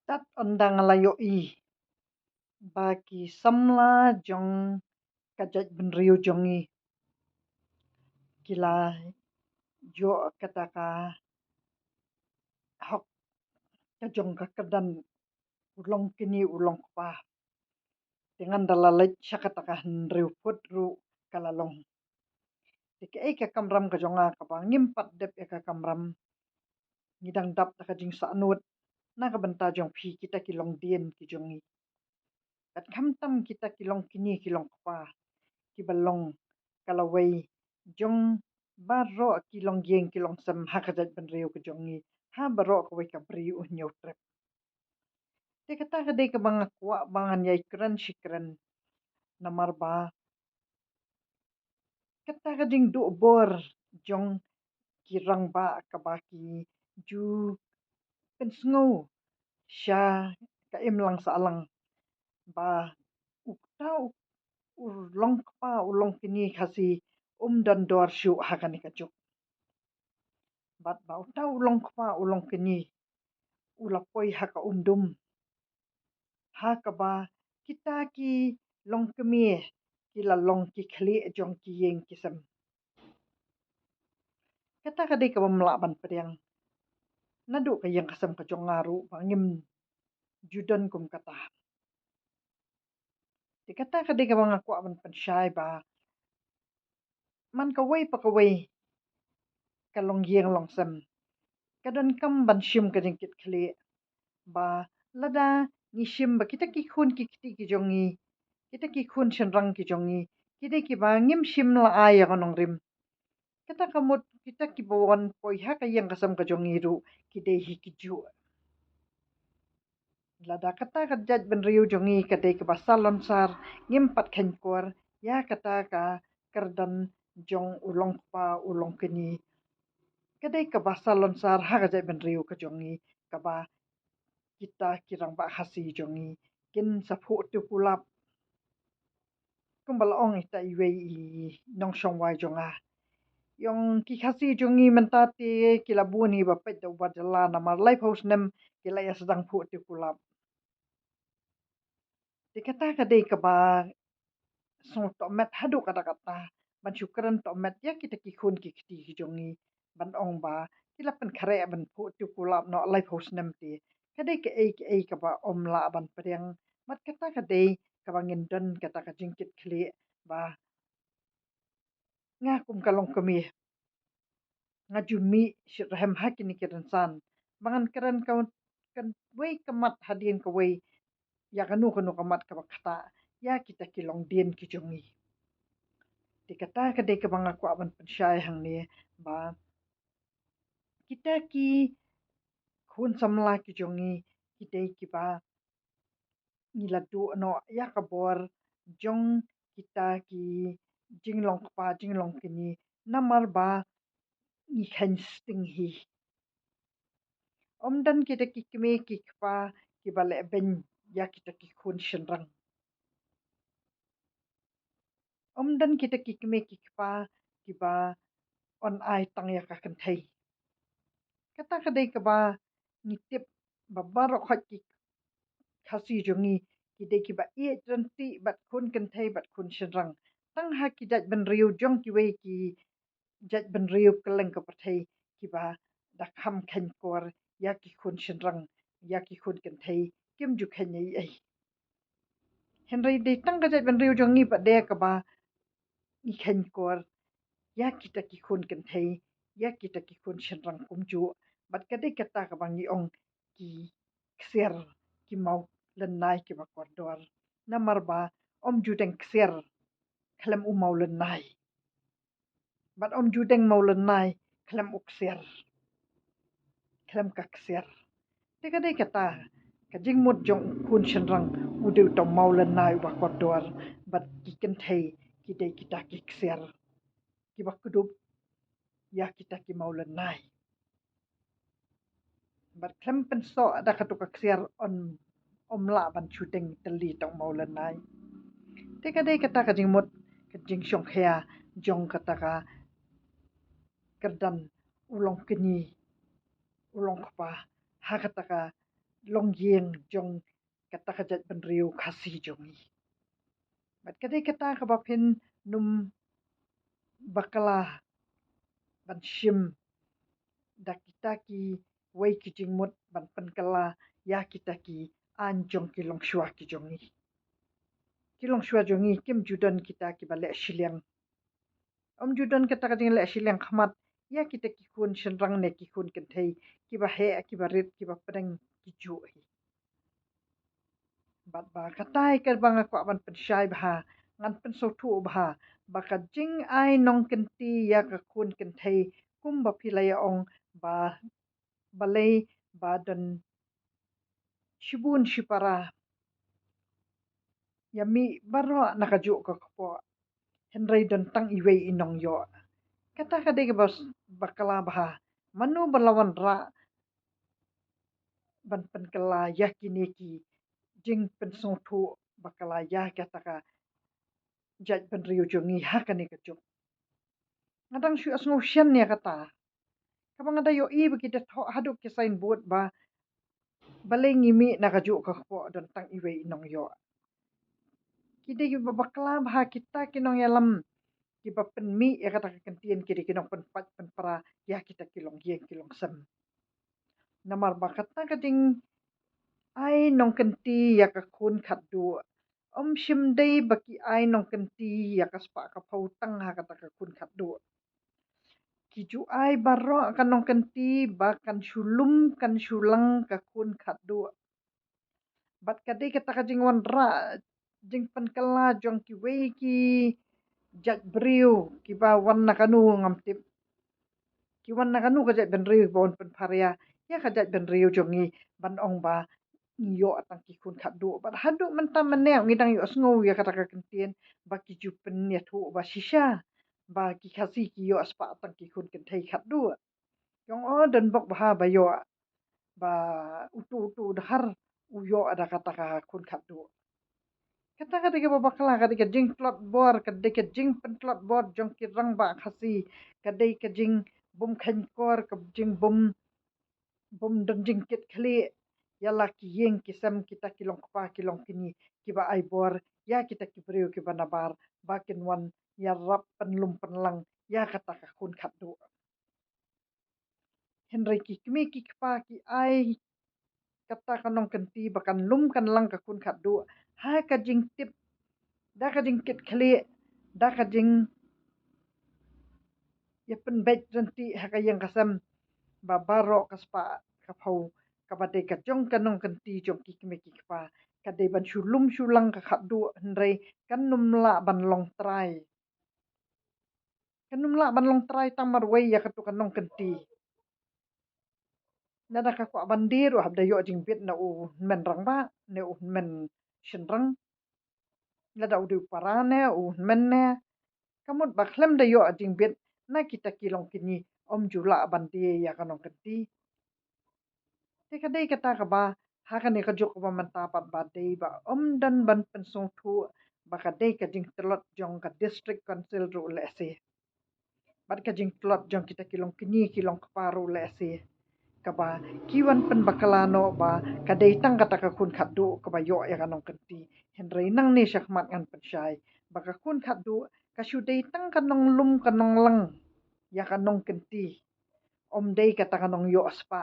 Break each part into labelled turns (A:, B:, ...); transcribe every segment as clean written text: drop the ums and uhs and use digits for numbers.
A: Tat ondang layo I bagi samla jong kajat benriu jongi kila jo kataka hok kajong kakedan ulong kini ulong pa dengan dalalaj syakataka henriu put ru kalalong dike ka kamram kajonga kapangim pat dep ka kamram ngidang dap takajing sanut na kabenta jong phi kita kilong dien kijongi kat kamtam kita kilong kini kilong pa kibalong kalawai jong baro kilong gieng kilong sem hakajat benriu kejongi ha baro kawai kabri unyo trep te kata kadai ka banga kwa bangan yai keren shikren namar ba kata kading du bor jong kirang ba kabaki ju pensngo sha ka imlang salang ba ukta ulong pa ulong kini kasi dan dor shu hakani kajuk bat ba ukta ulong pa ulong kini ulapoi haka undum hakaba kita ki long kemi kila long ki khli jong ki yeng kisem kata kadai ka melaban pedang nadu ka yang kasem ka jong ngaru bangim judan kum kata dikata kadai ka mga kwa man pensyai ba man kawai pa kawai ka long yeng long sem kadon kam ban shim ka jingkit khli ba lada ni shim ba kita ki khun ki kiti ki jongi kita ki khun shenrang ki jongi kita ki ba ngim shim la aya kanong rim kata kamut kita ki bawon poi ha ka yang kasam ka jongi ru ki dei hi ki ju lada kata ka jaj ben riu jongi ka dei ka basal lonsar ngim pat khen kor ya kata ka kerdan jong ulong pa ulong kini kadai ka basal lonsar ha ka jaj ben riu ka jongi ka ba kita kirang ba hasi jongi kin sapu tu kulap kumbal ong ita iwe I nong shong wai jonga yung kikasi jongi mentate kila buni ba pet da ubat jala na mar life house nem kila ya sedang pu tu kulap dikata kadai ka ba song to met hadu kata kata ban syukran to met ya kita kikun ki kiti ki jongi ban ong ba kila pen khare ban pu tu kulap no life house nem ti kadai ka ei ka ba om la ban pedang mat kata kadai ka bangin don kata ka jingkit khli ba nga kum kalong kami ngajumi shirhem hakini kiransan bangan keren kau kan wei kamat hadin ka wei ya kanu kamat ka kata ya kita kilong dien ki jongi dikata kadai ka banga kwa ban pensyai hang ni ba kita ki khun samla ki jongi kidai ki ba ngiladu no ya kabor jong kita ki jinglong pa jinglong kini namar ba ni khan sting hi omdan kita ki kime ki pa ki bale ben ya kita ki khun shenrang omdan kita ki kime ki pa ki ba on ai tang ya ka kan thai kata kadai ka ba ni tip babaro khat ki khasi jongi ki de ki ba e tranti bat khun kan thai bat khun shenrang tang ha ki jat ben riu jong ki wei ki jat ben riu keleng ka pathai ki ba da kham khen kor ya ki khun shenrang ya ki khun kan thai kim ju khen nei ai henry de tang ka jat ben riu jongi pa de ka ba ni khen kor ya kita ki khun kan thai ya kita ki khun shenrang kum ju bat ka de kata ka bang ni ong ki kser ki mau len nai ki ba kor dor namar ba om ju deng kser klem u mau len nai bat om ju deng mau len nai klem u kser klem ka kser te ka de kata ka jing mut jong khun shenrang u de tong mau len nai ba kor dor bat ki kan thai ki de kita ki kser ki ba kudup ya kita ki mau len nai bat klem pen so ada ka to ka kser on om la ban shooting tali tong mau len nai te ka de kata ka jing mut ka jing shong khia jong kata ka kerdan ulong kini ulong pa ha kata ka long yeng jong kata kajat ban riu khasi jongi bat kadai kata ka bapen num bakala ban shim da kita ki wei ki jingmut ban penkala ya kita ki anjong ki long shua ki jongi kilong shua jongi kim judan kita ki bale shiliang judan kata ka jing le shiliang khmat ya kita ki kun shenrang ne ki kun kenthei ki ba he ki ba rit ki ba pedeng ki ju hi bat ba katai ka banga kwa ban penshai bha ngan pen so thu bha ba ka jing ai nong kenti ya ka kun kenthei kum ba philaya ong ba balei ba dan shibun shipara yami baro nakaju ka po henrei dan tang iwei inong yo kata ka de bas bakala bha manu balawan ra ban pen kala ya kini ki jing pen so thu bakala ya kata ka jaj ban riu jongi ha ka ni ka juk ngadang shu asngo shen ya kata kapang ada yo i begitu haduk ke sign board ba balai ngimi nakaju ka po dan tang iwei inong yo kide ki bakala bha kita kinong yalam ki ba pen mi ya kata ka kentien kiri kinong pen pat pen para ya kita kilong ye kilong sem namar ba kata ka ding ai nong kenti ya ka kun khat du shim dei baki ai nong kenti ya ka spa ka phau tang ha kata ka kun khat du ki ju ai baro kan nong kenti ba kan shulum kan shulang ka kun khat du bat ka dei kata ka jing wan ra jing pen kala jong ki wei ki jat briu ki ba wan na kanu ngam tip ki wan na kanu ka jat ben riu bon pen paria ya ka jat ben riu jongi ban ong ba yo atang ki kun khat du bat hadu man tam man ne ngidang yo sngo ya kata ka kentien ba ki ju pen ya thu ba shisha ba ki khasi ki yo aspa atang ki kun ken thei khat du yong o dan bok ba ba yo ba utu utu dahar u yo ada kata ka kun khat du kata kata ke bakala kata ke jing plot bor kata ke jing pen plot bor jong ki rang ba khasi kata ke jing bum khan kor ke jing bum dan jing kit khli yala ki yeng ki sam kita kilong pa kilong kini ki ba ai bor ya kita ki priu ki banabar ba kin wan ya rap penlum penlang ya kata ka kun khat du henry ki kmi ki pa ki ai kata kanong kenti bakan lum kan lang ka kun khat du ha ka jing tip da ka jing kit khli da ka jing ya pen bet renti ha ka yang kasam ba baro kaspa ka phau ka ba de ka jong kanong kenti jong ki kmi ki pa ka de ban shulum shulang ka khat du henry kan num la ban long trai kan num la ban long trai tamar wei ya ka tu kanong kenti nada ka kwa bandir wa habda yo jing bit na u men rang ba ne u men shin rang nada u du parane u men ne kamut ba khlem da yo jing bit na kita kilong kini jula bandi ya kanong kenti te ka dei kata ka ba ha ka ne ka jok ba man ta pat ba dei ba dan ban pen song thu ba ka dei ka jing telot jong ka district council ru le se ba ka jing telot jong kita kilong kini kilong paru le se ka ba kiwan pen bakalano ba ka dei tang kata ka kun khat du ka ba yo ya kanong kenti henry nang ni shakmat ngan pen shai ba ka kun khat du ka shu dei tang kanong lum kanong lang ya kanong kenti dei kata kanong yo aspa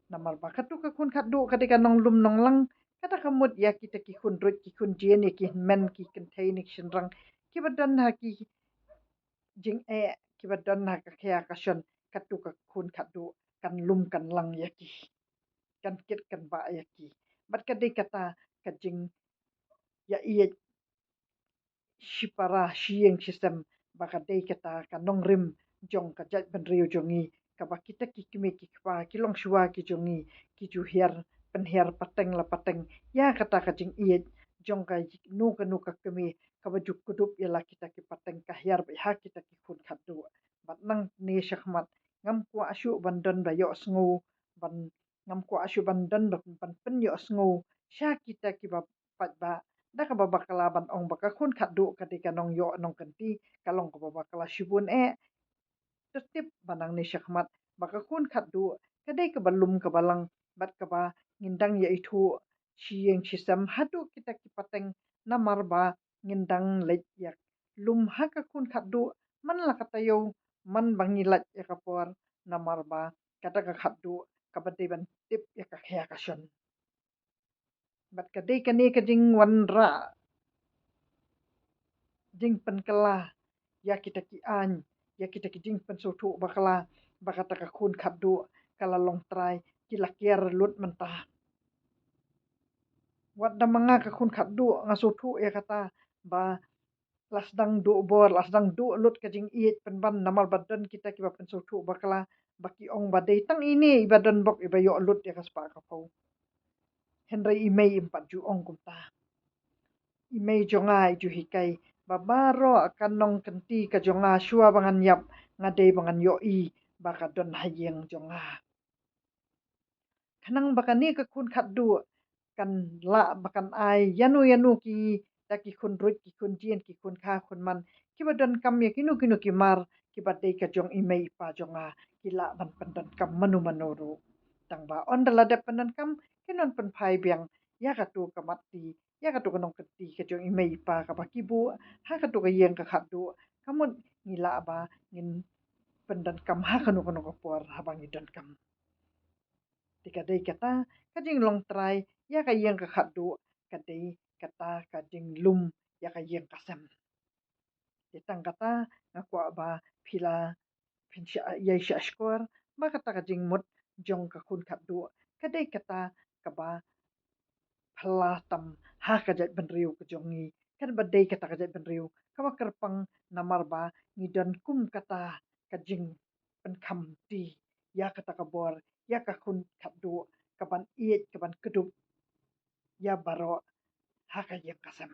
A: namar ba katu ka kun khat du kata kanong lum nong lang kata kamut ya kita ki kun rut ki kun jien ki men ki kentei ni shinrang ki badan ha ki jing ki badan ha ka kya ka shon katu ka kun khat du kan lum kan lang ya ki kan kit kan ba ya ki bat ka dei kata ka jing ya iya shipara shieng shisem ba ka dei kata ka nong rim jong ka jat ban riu jongi ka ba kita ki kime ki pa ki long shua ki jongi ki ju her pen her pateng la pateng ya kata ka jing iya jong ka nu ka kime ka ba juk kudup ya la kita ki pateng ka her ba ha kita ki kun khat du bat nang ne shakmat ngam kwa ashu bandan ba yo sngu ban ngam kwa ashu bandan ba ban pen yo sngu sha kita ki ba pat ba da ka ba bakala ban ong ba ka kun khat du ka de ka nong yo nong kan ti ka long ka ba bakala shibun tertib banang ni shakmat baka kun khat du ka dei ka balum ka balang bat kaba ngindang ya itu chiyeng chisam hadu kita kipateng namar ba ngindang lej yak lum haka kun khadu man la katayo man bangilat ya kapor namar ba kata ka khadu kabade ban tip ya ka khya ka shon bat kade kane ka jing wan ra jing pen kala ya kita ki an ya kita ki jing pen so thu bakala bakata ka kun khadu kala long trai kilak yer lut mentah wat da manga ka kun khadu ngaso thu ya kata ba lasdang du bor lasdang du lut ka jing iet pen ban namal badan kita ki ba pen so thu bakala baki ong badai tang ini ibadan bok ibayo lut ya kaspa ka pau henry imei impat ju ong kumta imei jonga ju hikai babaro kanong kenti ka jonga shua bangan yap ngade bangan yo i baka don hayeng jonga kanang baka ni ka kun khat du kan la bakan ai yanu yanu ki ta ki kun rut ki kun jien ki kun kha kun man ki badon kam ya kinu kinu ki mar ki badai ka jong imei pa jonga ki la ban pandan kam manu manoro tang ba on dala de pandan kam kinon pan phai biang ya ka tu ka mati ya ka tu ka nong ka ti ka jong imei pa ka ba ki bu ha ka tu ka yeng ka khat du kamun ngila ba ngin pandan kam ha ka nu ka nong ka por ha bang idon kam tikadai kata kajing long trai ya ka yeng ka khadu kadai kata kajing lum ya ka yeng kasam ditang kata ngakwa ba pila pinsha ya sha skor ba kata kajing mut jong ka kun khadu kadai kata kaba phalatam ha ka jat benriu ka jongi kan badai kata ka jat benriu kawa kerpang namar ba ngidon kum kata kajing penkam ti ya kata kabor ya ka kun khadu kaban iet kaban kedup ya baro haka ya kasam